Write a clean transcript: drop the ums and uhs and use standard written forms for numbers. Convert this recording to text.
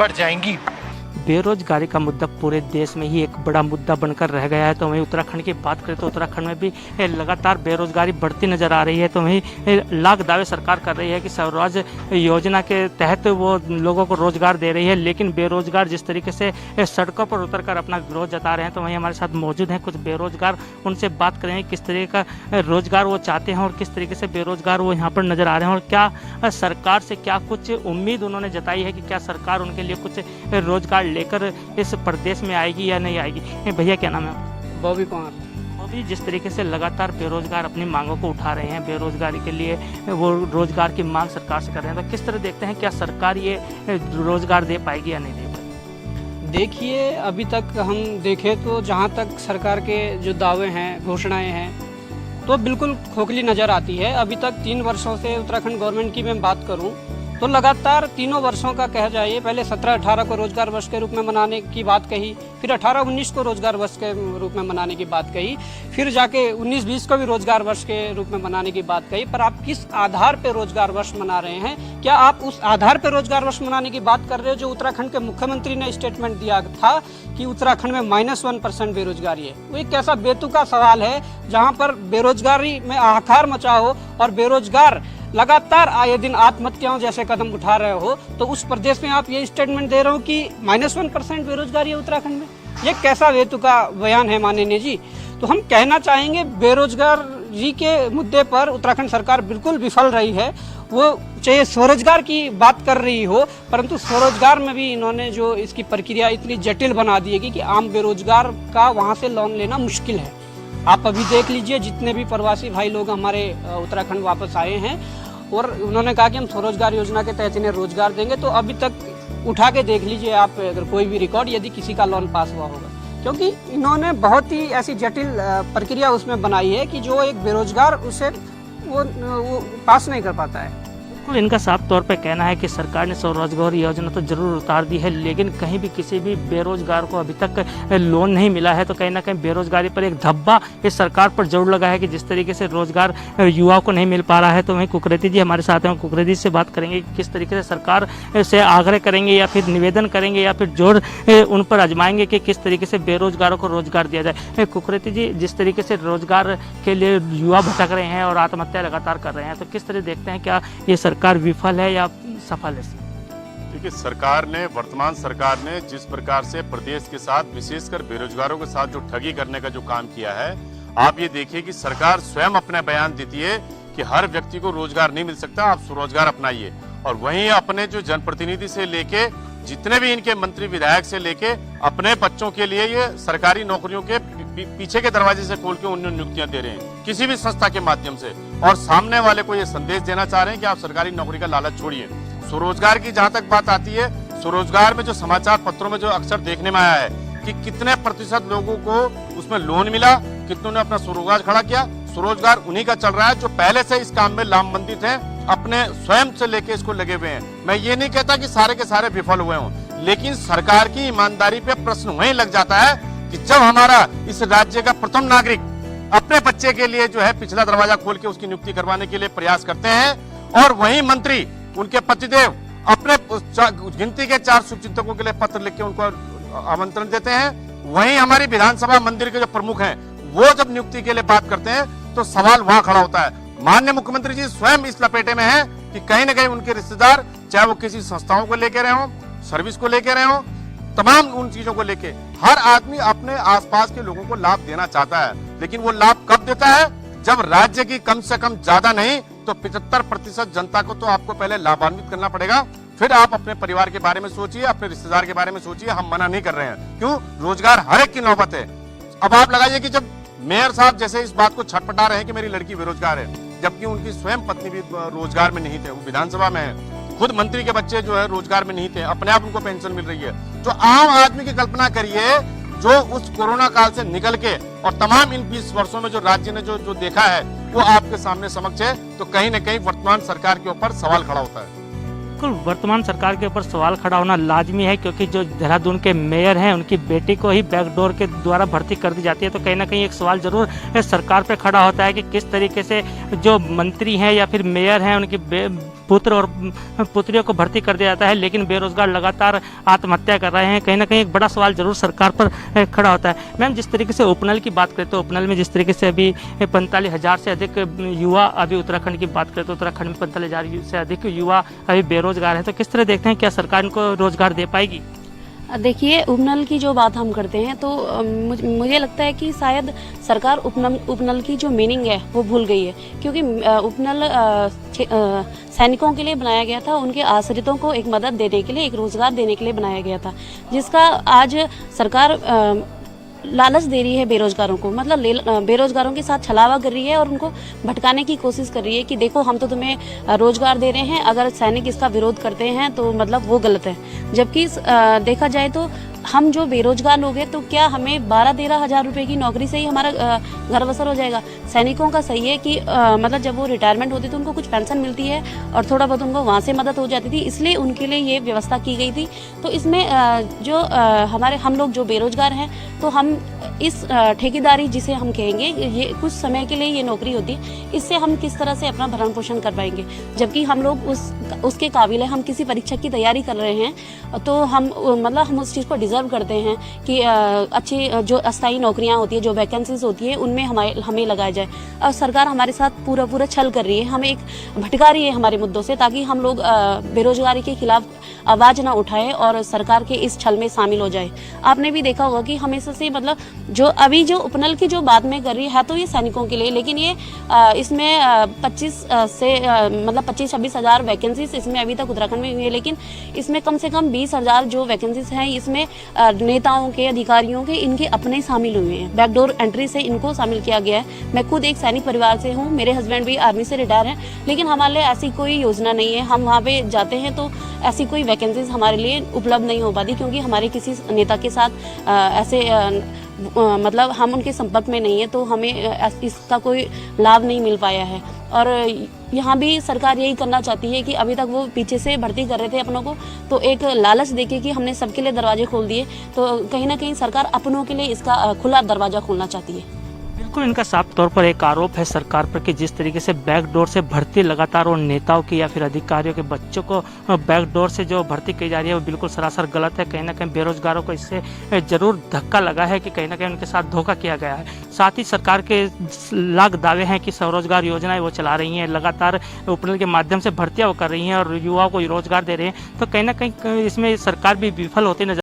बढ़ जाएंगी। बेरोजगारी का मुद्दा पूरे देश में ही एक बड़ा मुद्दा बनकर रह गया है। तो वहीं उत्तराखंड की बात करें तो उत्तराखंड में भी लगातार बेरोजगारी बढ़ती नजर आ रही है। तो वहीं लाख दावे सरकार कर रही है कि स्वराज योजना के तहत वो लोगों को रोजगार दे रही है, लेकिन बेरोजगार जिस तरीके से सड़कों पर उतरकर अपना विरोध जता रहे हैं, तो वहीं हमारे साथ मौजूद हैं कुछ बेरोजगार। उनसे बात करेंगे किस तरीके का रोजगार वो चाहते हैं और किस तरीके से बेरोजगार वो यहाँ पर नजर आ रहे हैं, और क्या सरकार से क्या कुछ उम्मीद उन्होंने जताई है कि क्या सरकार उनके लिए कुछ रोजगार लेकर इस प्रदेश में आएगी या नहीं आएगी। भैया क्या नाम है? बॉबी कुमार। बॉबी, जिस तरीके से लगातार बेरोजगार अपनी मांगों को उठा रहे हैं, बेरोजगारी के लिए वो रोजगार की मांग सरकार से कर रहे हैं, तो किस तरह देखते हैं क्या सरकार ये रोजगार दे पाएगी या नहीं दे पाएगी? देखिए, अभी तक हम देखें तो जहाँ तक सरकार के जो दावे हैं, घोषणाएं हैं, तो बिल्कुल खोखली नज़र आती है। अभी तक 3 वर्षों से उत्तराखंड गवर्नमेंट की मैं बात करूं तो लगातार तीनों वर्षों का कह जाइए, पहले 17-18 को रोजगार वर्ष के रूप में मनाने की बात कही, फिर 18-19 को रोजगार वर्ष के रूप में मनाने की बात कही, फिर जाके 19-20 को भी रोजगार वर्ष के रूप में मनाने की बात कही। पर आप किस आधार पर रोजगार वर्ष मना रहे हैं? क्या आप उस आधार पर रोजगार वर्ष मनाने की बात कर रहे हो जो उत्तराखंड के मुख्यमंत्री ने स्टेटमेंट दिया था कि उत्तराखंड में -1% बेरोजगारी है? वो एक ऐसा बेतुका सवाल है जहाँ पर बेरोजगारी में हाहाकार मचा हो और बेरोजगार लगातार आए दिन आत्महत्याओं जैसे कदम उठा रहे हो, तो उस प्रदेश में आप ये स्टेटमेंट दे रहे हो कि -1% बेरोजगारी है उत्तराखंड में। ये कैसा बेतुका बयान है माननीय जी? तो हम कहना चाहेंगे बेरोजगारी के मुद्दे पर उत्तराखंड सरकार बिल्कुल विफल रही है। वो चाहे स्वरोजगार की बात कर रही हो, परंतु स्वरोजगार में भी इन्होंने जो इसकी प्रक्रिया इतनी जटिल बना दी है कि आम बेरोजगार का वहाँ से लोन लेना मुश्किल है। आप अभी देख लीजिए, जितने भी प्रवासी भाई लोग हमारे उत्तराखंड वापस आए हैं और उन्होंने कहा कि हम स्वरोजगार योजना के तहत इन्हें रोजगार देंगे, तो अभी तक उठा के देख लीजिए आप अगर कोई भी रिकॉर्ड, यदि किसी का लोन पास हुआ होगा, क्योंकि इन्होंने बहुत ही ऐसी जटिल प्रक्रिया उसमें बनाई है कि जो एक बेरोजगार उसे वो पास नहीं कर पाता है। इनका साफ तौर पे कहना है कि सरकार ने स्वरोजगार योजना तो जरूर उतार दी है, लेकिन कहीं भी किसी भी बेरोजगार को अभी तक लोन नहीं मिला है। तो कहीं ना कहीं बेरोजगारी पर एक धब्बा इस सरकार पर जरूर लगा है कि जिस तरीके से रोजगार युवाओं को नहीं मिल पा रहा है। तो वहीं कुकरेती जी हमारे साथ हैं, कुकरेती से बात करेंगे कि किस तरीके से सरकार से आग्रह करेंगे या फिर निवेदन करेंगे या फिर जोर उन पर आजमाएंगे कि किस तरीके से बेरोजगारों को रोजगार दिया जाए। कुकरेती जी, जिस तरीके से रोजगार के लिए युवा भटक रहे हैं और आत्महत्या लगातार कर रहे हैं, तो किस तरह देखते हैं क्या ये सरकार विफल है या सफल है? देखिए, वर्तमान सरकार ने जिस प्रकार से प्रदेश के साथ, विशेषकर बेरोजगारों के साथ जो ठगी करने का जो काम किया है, आप ये देखिए कि सरकार स्वयं अपना बयान देती है कि हर व्यक्ति को रोजगार नहीं मिल सकता, आप स्वरोजगार अपनाइए। और वहीं अपने जो जनप्रतिनिधि से लेके जितने भी इनके मंत्री विधायक से लेके अपने बच्चों के लिए ये सरकारी नौकरियों के पीछे के दरवाजे से खोल के उन्हें नियुक्तियां दे रहे हैं किसी भी संस्था के माध्यम से, और सामने वाले को ये संदेश देना चाह रहे हैं कि आप सरकारी नौकरी का लालच छोड़िए। स्वरोजगार की जहां तक बात आती है, स्वरोजगार में जो समाचार पत्रों में जो अक्सर देखने में आया है कि कितने प्रतिशत लोगों को उसमें लोन मिला, कितनों ने अपना स्वरोजगार खड़ा किया। स्वरोजगार उन्हीं का चल रहा है जो पहले से इस काम में लामबंदित हैं, अपने स्वयं से लेके इसको लगे हुए हैं। मैं ये नहीं कहता कि सारे के सारे विफल हुए हों, लेकिन सरकार की ईमानदारी पे प्रश्न वहीं लग जाता है कि जब हमारा इस राज्य का प्रथम नागरिक अपने बच्चे के लिए जो है पिछला दरवाजा खोल के उसकी नियुक्ति करवाने के लिए प्रयास करते हैं, और वही मंत्री उनके पतिदेव अपने गिनती के 4 शुभचिंतकों के लिए पत्र लिख के उनको आमंत्रण देते हैं, वहीं हमारी विधानसभा मंदिर के जो प्रमुख हैं वो जब नियुक्ति के लिए बात करते हैं तो सवाल वहां खड़ा होता है। माननीय मुख्यमंत्री जी स्वयं इस लपेटे में हैं कि कहीं न कहीं उनके रिश्तेदार, चाहे वो किसी संस्थाओं को लेके रहे हो, सर्विस को लेके रहे हो, तमाम उन चीजों को लेके हर आदमी अपने आसपास के लोगों को लाभ देना चाहता है, लेकिन वो लाभ कब देता है? जब राज्य की कम से कम ज्यादा नहीं तो 75% जनता को तो आपको पहले लाभान्वित करना पड़ेगा, फिर आप अपने परिवार के बारे में सोचिए, अपने रिश्तेदार के बारे में सोचिए। हम मना नहीं कर रहे हैं, क्यों? रोजगार हर एक की नौबत है। अब आप लगाइए कि जब मेयर साहब जैसे इस बात को छटपटा रहे हैं कि मेरी लड़की बेरोजगार है, जबकि उनकी स्वयं पत्नी भी रोजगार में नहीं थे, वो विधानसभा में है, खुद मंत्री के बच्चे जो है रोजगार में नहीं थे, अपने आप उनको पेंशन मिल रही है। तो आम आदमी की कल्पना करिए जो उस कोरोना काल से निकल के और तमाम इन 20 वर्षों में जो राज्य ने जो देखा है वो आपके सामने समक्ष है, तो कहीं न कहीं वर्तमान सरकार के ऊपर सवाल खड़ा होता है। बिल्कुल, वर्तमान सरकार के ऊपर सवाल खड़ा होना लाजमी है, क्योंकि जो देहरादून के मेयर हैं उनकी बेटी को ही बैकडोर के द्वारा भर्ती कर दी जाती है। तो कहीं ना कहीं एक सवाल जरूर सरकार पे खड़ा होता है कि किस तरीके से जो मंत्री हैं या फिर मेयर हैं उनकी पुत्र और पुत्रियों को भर्ती कर दिया जाता है, लेकिन बेरोजगार लगातार आत्महत्या कर रहे हैं। कहीं ना कहीं एक बड़ा सवाल जरूर सरकार पर खड़ा होता है। मैम, जिस तरीके से उपनल की बात करें तो उपनल में जिस तरीके से अभी 45,000 से अधिक युवा, अभी उत्तराखंड की बात करें तो उत्तराखंड में 45,000 से अधिक युवा अभी बेरोजगार है, तो किस तरह देखते हैं, क्या सरकार इनको रोजगार दे पाएगी? देखिए, उपनल की जो बात हम करते हैं तो मुझे लगता है कि शायद सरकार उपनल की जो मीनिंग है वो भूल गई है, क्योंकि उपनल सैनिकों के लिए बनाया गया था, उनके आश्रितों को एक मदद देने के लिए, एक रोजगार देने के लिए बनाया गया था, जिसका आज सरकार लालच दे रही है बेरोजगारों को, मतलब बेरोजगारों के साथ छलावा कर रही है और उनको भटकाने की कोशिश कर रही है कि देखो हम तो तुम्हें रोजगार दे रहे हैं, अगर सैनिक इसका विरोध करते हैं तो मतलब वो गलत है। जबकि देखा जाए तो हम जो बेरोजगार लोग हैं तो क्या हमें 12-13 हज़ार रुपए की नौकरी से ही हमारा घर बसर हो जाएगा? सैनिकों का सही है कि मतलब जब वो रिटायरमेंट होती तो उनको कुछ पेंशन मिलती है और थोड़ा बहुत उनको वहाँ से मदद हो जाती थी, इसलिए उनके लिए ये व्यवस्था की गई थी। तो इसमें जो हम लोग जो बेरोजगार हैं तो हम इस ठेकेदारी जिसे हम कहेंगे, ये कुछ समय के लिए ये नौकरी होती है, इससे हम किस तरह से अपना भरण पोषण कर पाएंगे? जबकि हम लोग उसके काबिल है, हम किसी परीक्षा की तैयारी कर रहे हैं तो हम उस चीज़ को डिजर्व करते हैं कि अच्छी जो अस्थायी नौकरियां होती है, जो वैकेंसीज होती है, उनमें हमें लगाया जाए। और सरकार हमारे साथ पूरा छल कर रही है, हमें एक भटका रही है हमारे मुद्दों से, ताकि हम लोग बेरोजगारी के खिलाफ आवाज ना उठाए और सरकार के इस छल में शामिल हो जाए। आपने भी देखा होगा कि हमेशा से जो अभी जो उपनल की जो बात में कर रही है तो ये सैनिकों के लिए, लेकिन ये इसमें 25-26 हज़ार वैकेंसीज इसमें अभी तक उत्तराखंड में हुई है, लेकिन इसमें कम से कम 20,000 जो वैकेंसीज हैं इसमें नेताओं के, अधिकारियों के, इनके अपने शामिल हुए हैं। बैकडोर एंट्री से इनको शामिल किया गया है। मैं खुद एक सैनिक परिवार से हूँ, मेरे हस्बैंड भी आर्मी से रिटायर हैं, लेकिन हमारे लिए ऐसी कोई योजना नहीं है। हम वहाँ पे जाते हैं तो ऐसी कोई वैकेंसीज हमारे लिए उपलब्ध नहीं हो पाती, क्योंकि हमारे किसी नेता के साथ ऐसे हम उनके संपर्क में नहीं है, तो हमें इसका कोई लाभ नहीं मिल पाया है। और यहाँ भी सरकार यही करना चाहती है कि अभी तक वो पीछे से भर्ती कर रहे थे अपनों को, तो एक लालच देके कि हमने सबके लिए दरवाजे खोल दिए, तो कहीं ना कहीं सरकार अपनों के लिए इसका खुला दरवाजा खोलना चाहती है। बिल्कुल, इनका साफ तौर पर एक आरोप है सरकार पर कि जिस तरीके से बैकडोर से भर्ती लगातार और नेताओं की या फिर अधिकारियों के बच्चों को बैकडोर से जो भर्ती की जा रही है वो बिल्कुल सरासर गलत है। कहीं ना कहीं बेरोजगारों को इससे जरूर धक्का लगा है कि कहीं ना कहीं उनके साथ धोखा किया गया है। साथ ही सरकार के लाख दावे हैं कि स्वरोजगार योजनाएं वो चला रही हैं, लगातार उपनल के माध्यम से भर्तियां वो कर रही हैं और युवाओं को रोजगार दे रहे हैं, तो कहीं ना कहीं इसमें सरकार भी विफल होती नजर